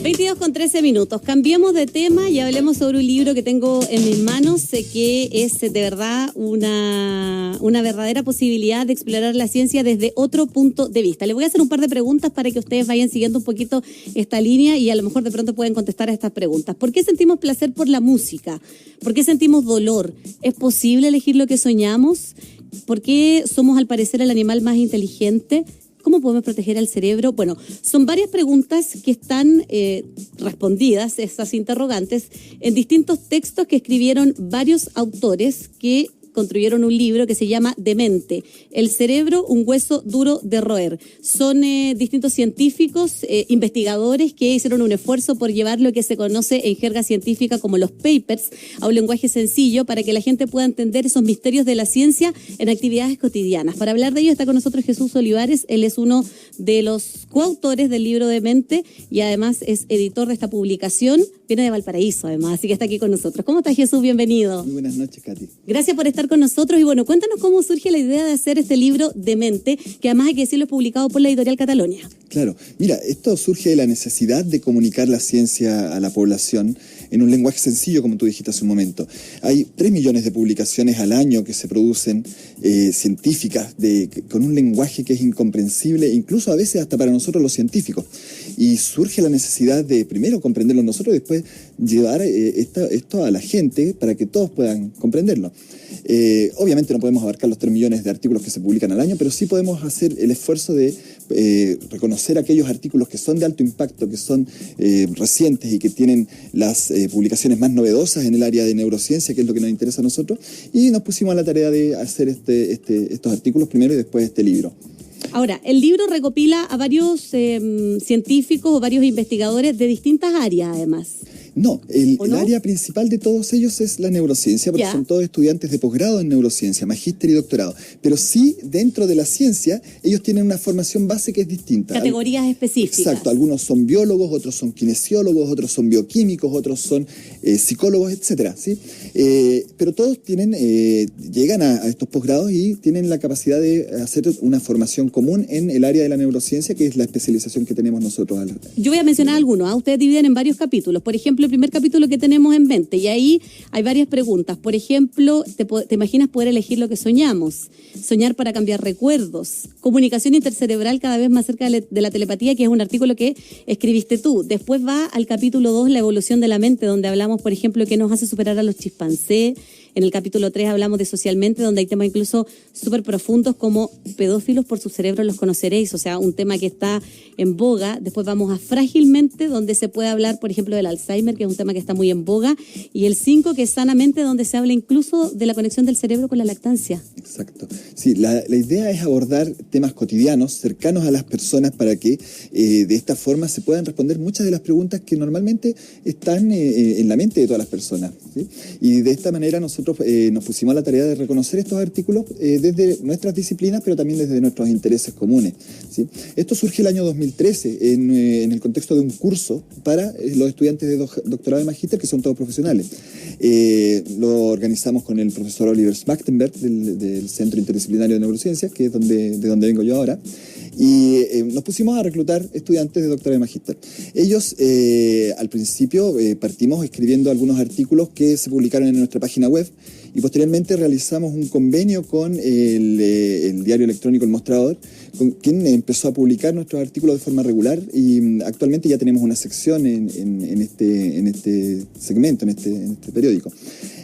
22:13. Cambiemos de tema y hablemos sobre un libro que tengo en mis manos, que es de verdad una verdadera posibilidad de explorar la ciencia desde otro punto de vista. Les voy a hacer un par de preguntas para que ustedes vayan siguiendo un poquito esta línea y a lo mejor de pronto pueden contestar a estas preguntas. ¿Por qué sentimos placer por la música? ¿Por qué sentimos dolor? ¿Es posible elegir lo que soñamos? ¿Por qué somos al parecer el animal más inteligente? ¿Cómo podemos proteger al cerebro? Bueno, son varias preguntas que están respondidas, esas interrogantes, en distintos textos que escribieron varios autores que construyeron un libro que se llama Demente, el cerebro, un hueso duro de roer. Son distintos científicos, investigadores que hicieron un esfuerzo por llevar lo que se conoce en jerga científica como los papers a un lenguaje sencillo para que la gente pueda entender esos misterios de la ciencia en actividades cotidianas. Para hablar de ello está con nosotros Jesús Olivares. Él es uno de los coautores del libro Demente y además es editor de esta publicación. Viene de Valparaíso además, así que está aquí con nosotros. ¿Cómo estás, Jesús? Bienvenido. Muy buenas noches, Katy. Gracias por estar con nosotros y bueno, cuéntanos cómo surge la idea de hacer este libro Demente, que además hay que decirlo es publicado por la editorial Catalonia. Claro, mira, esto surge de la necesidad de comunicar la ciencia a la población en un lenguaje sencillo, como tú dijiste hace un momento. Hay 3 millones de publicaciones al año que se producen científicas con un lenguaje que es incomprensible, incluso a veces hasta para nosotros los científicos. Y surge la necesidad de primero comprenderlo nosotros y después llevar esto a la gente para que todos puedan comprenderlo. Obviamente no podemos abarcar los 3 millones de artículos que se publican al año, pero sí podemos hacer el esfuerzo de reconocer aquellos artículos que son de alto impacto, que son recientes y que tienen las publicaciones más novedosas en el área de neurociencia, que es lo que nos interesa a nosotros, y nos pusimos a la tarea de hacer estos artículos primero y después este libro. Ahora, el libro recopila a varios científicos o varios investigadores de distintas áreas, además. No, el área principal de todos ellos es la neurociencia, porque son todos estudiantes de posgrado en neurociencia, magíster y doctorado. Pero sí, dentro de la ciencia, ellos tienen una formación base que es distinta. Categorías específicas. Exacto, algunos son biólogos, otros son kinesiólogos, otros son bioquímicos, otros son psicólogos, etcétera, ¿sí? Pero todos llegan a estos posgrados y tienen la capacidad de hacer una formación común en el área de la neurociencia, que es la especialización que tenemos nosotros. Yo voy a mencionar algunos. Ustedes dividen en varios capítulos. Por ejemplo, el primer capítulo que tenemos en mente, y ahí hay varias preguntas. Por ejemplo, ¿te imaginas poder elegir lo que soñamos? Soñar para cambiar recuerdos. Comunicación intercerebral cada vez más cerca de la telepatía, que es un artículo que escribiste tú. Después va al capítulo 2, la evolución de la mente, donde hablamos, por ejemplo, qué nos hace superar a los chimpancés. En el capítulo 3 hablamos de socialmente, donde hay temas incluso súper profundos como pedófilos por su cerebro los conoceréis, o sea, un tema que está en boga. Después vamos a frágilmente, donde se puede hablar, por ejemplo, del Alzheimer, que es un tema que está muy en boga. Y el 5, que es sanamente, donde se habla incluso de la conexión del cerebro con la lactancia. Exacto. Sí, la idea es abordar temas cotidianos, cercanos a las personas, para que de esta forma se puedan responder muchas de las preguntas que normalmente están en la mente de todas las personas, ¿sí? Y de esta manera nosotros nos pusimos a la tarea de reconocer estos artículos desde nuestras disciplinas, pero también desde nuestros intereses comunes, ¿sí? Esto surge el año 2013 en el contexto de un curso para los estudiantes de doctorado y magíster, que son todos profesionales. Lo organizamos con el profesor Oliver Schmachtenberg del Centro Interdisciplinario de Neurociencias, que es de donde vengo yo ahora. Y nos pusimos a reclutar estudiantes de doctorado y magíster. Ellos, al principio, partimos escribiendo algunos artículos que se publicaron en nuestra página web y posteriormente realizamos un convenio con el diario electrónico El Mostrador, con quien empezó a publicar nuestros artículos de forma regular, y actualmente ya tenemos una sección en este segmento, en este periódico.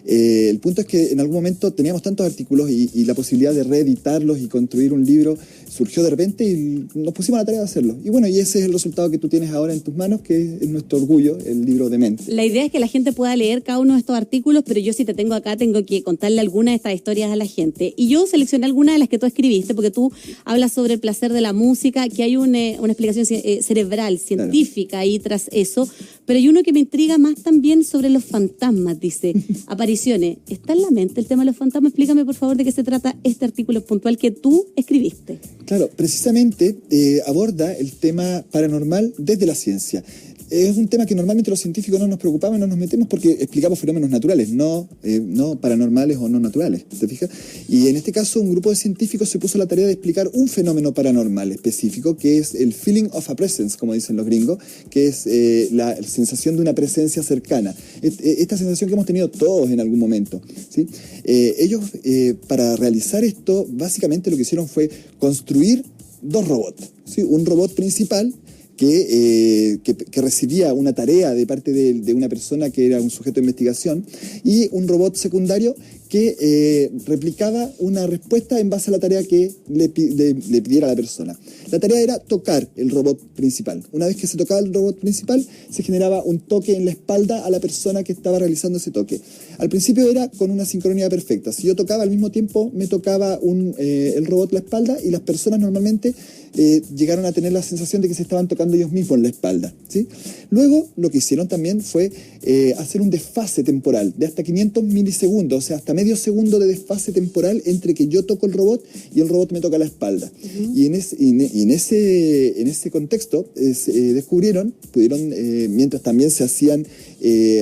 El punto es que en algún momento teníamos tantos artículos y la posibilidad de reeditarlos y construir un libro surgió de repente y nos pusimos a la tarea de hacerlo. Y bueno, y ese es el resultado que tú tienes ahora en tus manos, que es nuestro orgullo, el libro Demente. La idea es que la gente pueda leer cada uno de estos artículos, pero yo si te tengo acá tengo que contarle algunas de estas historias a la gente. Y yo seleccioné algunas de las que tú escribiste, porque tú hablas sobre el placer de la música, que hay una explicación cerebral, científica ahí tras eso, pero hay uno que me intriga más también sobre los fantasmas, dice, apariciones. ¿Está en la mente el tema de los fantasmas? Explícame por favor de qué se trata este artículo puntual que tú escribiste. Claro, precisamente aborda el tema paranormal desde la ciencia. Es un tema que normalmente los científicos no nos preocupamos y no nos metemos porque explicamos fenómenos naturales, no paranormales o no naturales, ¿te fijas? Y en este caso un grupo de científicos se puso la tarea de explicar un fenómeno paranormal específico, que es el feeling of a presence, como dicen los gringos, que es la sensación de una presencia cercana. Esta sensación que hemos tenido todos en algún momento, ¿sí? Ellos, para realizar esto, básicamente lo que hicieron fue construir dos robots, ¿sí? Un robot principal que recibía una tarea de parte de una persona que era un sujeto de investigación, y un robot secundario que replicaba una respuesta en base a la tarea que le pidiera a la persona. La tarea era tocar el robot principal. Una vez que se tocaba el robot principal, se generaba un toque en la espalda a la persona que estaba realizando ese toque. Al principio era con una sincronía perfecta. Si yo tocaba al mismo tiempo, me tocaba el robot la espalda, y las personas normalmente llegaron a tener la sensación de que se estaban tocando ellos mismos en la espalda, ¿sí? Luego, lo que hicieron también fue hacer un desfase temporal de hasta 500 milisegundos, o sea, hasta medio segundo de desfase temporal entre que yo toco el robot y el robot me toca la espalda. Uh-huh. Y en ese contexto pudieron, mientras también se hacían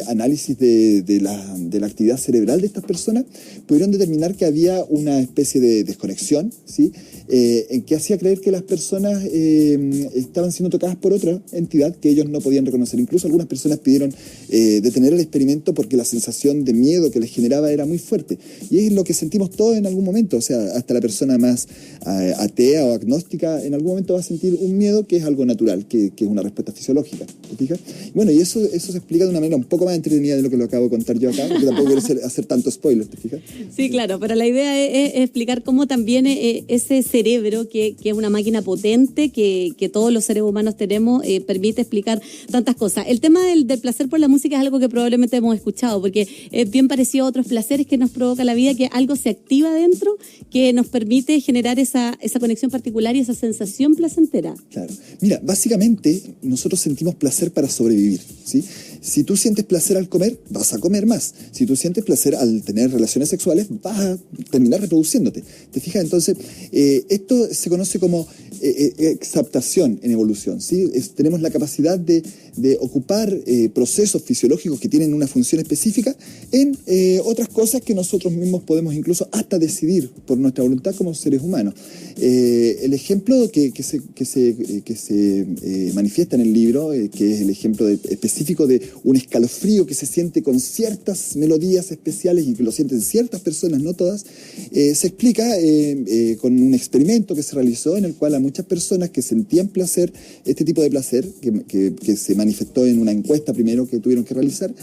análisis de la actividad cerebral de estas personas, pudieron determinar que había una especie de desconexión, ¿sí? En que hacía creer que las personas estaban siendo tocadas por otra entidad que ellos no podían reconocer. Incluso algunas personas pidieron detener el experimento porque la sensación de miedo que les generaba era muy fuerte. Y es lo que sentimos todos en algún momento. O sea, hasta la persona más atea o agnóstica en algún momento va a sentir un miedo que es algo natural, que es una respuesta fisiológica. ¿Te fijas? Bueno, y eso se explica de una manera un poco más entretenida de lo que lo acabo de contar yo acá, porque tampoco quiero hacer tanto spoiler, ¿te fijas? Sí, claro, pero la idea es explicar cómo también ese cerebro, que es una máquina potente, que todos los seres humanos tenemos, permite explicar tantas cosas. El tema del placer por la música es algo que probablemente hemos escuchado, porque es bien parecido a otros placeres que nos provoca la vida, que algo se activa dentro, que nos permite generar esa conexión particular y esa sensación placentera. Claro. Mira, básicamente nosotros sentimos placer para sobrevivir, ¿sí? Si tú sientes placer al comer, vas a comer más. Si tú sientes placer al tener relaciones sexuales, vas a terminar reproduciéndote. ¿Te fijas? Entonces, esto se conoce como exaptación en evolución, ¿sí? Tenemos la capacidad de ocupar procesos fisiológicos que tienen una función específica en otras cosas que nosotros mismos podemos incluso hasta decidir por nuestra voluntad como seres humanos. El ejemplo que se manifiesta en el libro, que es el ejemplo específico de un escalofrío que se siente con ciertas melodías especiales y que lo sienten ciertas personas, no todas, se explica con un experimento que se realizó en el cual a muchas personas que sentían placer, este tipo de placer, que se manifestó en una encuesta primero que tuvieron que realizar,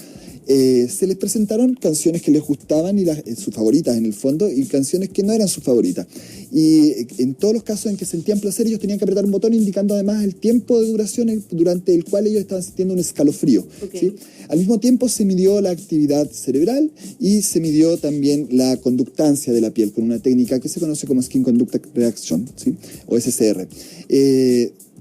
se les presentaron canciones que les gustaban y sus favoritas en el fondo, y canciones que no eran sus favoritas. Y en todos los casos en que sentían placer, ellos tenían que apretar un botón indicando además el tiempo de duración durante el cual ellos estaban sintiendo un escalofrío. Okay. ¿Sí? Al mismo tiempo se midió la actividad cerebral y se midió también la conductancia de la piel con una técnica que se conoce como Skin Conduct Reaction, ¿sí? O SCR.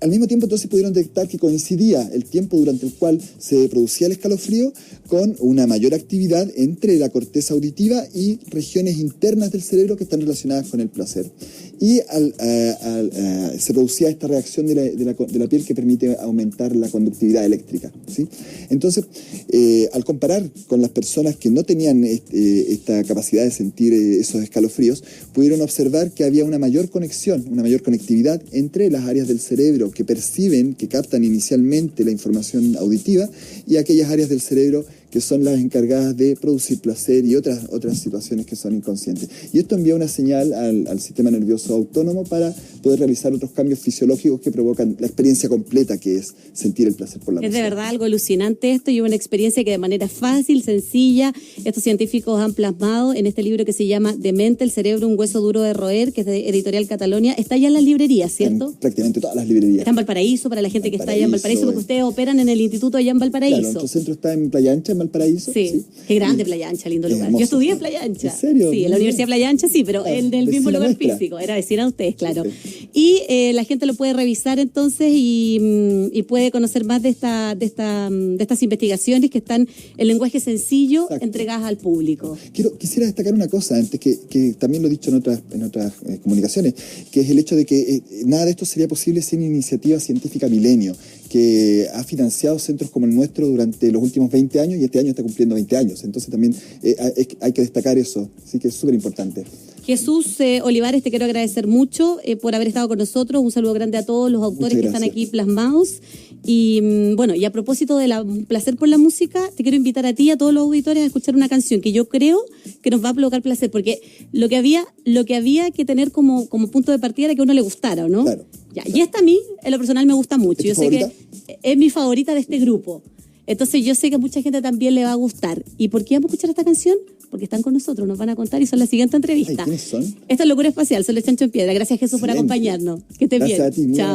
Al mismo tiempo, entonces, pudieron detectar que coincidía el tiempo durante el cual se producía el escalofrío con una mayor actividad entre la corteza auditiva y regiones internas del cerebro que están relacionadas con el placer. Y se producía esta reacción de la piel que permite aumentar la conductividad eléctrica, ¿sí? Entonces, al comparar con las personas que no tenían esta capacidad de sentir esos escalofríos, pudieron observar que había una mayor conexión, una mayor conectividad entre las áreas del cerebro que perciben, que captan inicialmente la información auditiva, y aquellas áreas del cerebro que son las encargadas de producir placer y otras situaciones que son inconscientes. Y esto envía una señal al sistema nervioso autónomo para poder realizar otros cambios fisiológicos que provocan la experiencia completa, que es sentir el placer por la música. Es de verdad algo alucinante esto, y una experiencia que de manera fácil, sencilla, estos científicos han plasmado en este libro que se llama Demente, el cerebro, un hueso duro de roer, que es de Editorial Catalonia. Está ya en las librerías, ¿cierto? En prácticamente todas las librerías. Está en Valparaíso, para la gente que está allá en Valparaíso, porque ustedes operan en el instituto allá en Valparaíso. Claro, nuestro centro está en Playa Ancha, en Valparaíso. Sí. Qué grande Playa Ancha, lindo lugar. Hermoso. Yo estudié en Playa Ancha. ¿En serio? Sí, en la Universidad de Playa Ancha sí, pero en el mismo vecina lugar nuestra. físico. Era vecina de ustedes, claro. Sí. Y la gente lo puede revisar entonces y puede conocer más de estas investigaciones que están en lenguaje sencillo, Exacto. entregadas al público. Quisiera destacar una cosa antes, que también lo he dicho en otras comunicaciones, que es el hecho de que nada de esto sería posible sin Iniciativa Científica Milenio, que ha financiado centros como el nuestro durante los últimos 20 años y este año está cumpliendo 20 años. Entonces también hay que destacar eso, así que es súper importante. Jesús Olivares, te quiero agradecer mucho por haber estado con nosotros. Un saludo grande a todos los autores que están aquí plasmados. Y bueno, y a propósito del placer por la música, te quiero invitar a ti y a todos los auditores a escuchar una canción que yo creo que nos va a provocar placer, porque lo que había que tener como punto de partida era que a uno le gustara, ¿no? Claro. Ya, y esta a mí, en lo personal, me gusta mucho. ¿Es Yo tu sé favorita? que es mi favorita de este grupo. Entonces yo sé que a mucha gente también le va a gustar. ¿Y por qué vamos a escuchar esta canción? Porque están con nosotros, nos van a contar y son la siguiente entrevista. Ay, ¿quiénes son? Esta es Locura Espacial, son los Chancho en Piedra. Gracias, Jesús, por Excelente. acompañarnos. Que estés Gracias bien. a ti, muy Chao.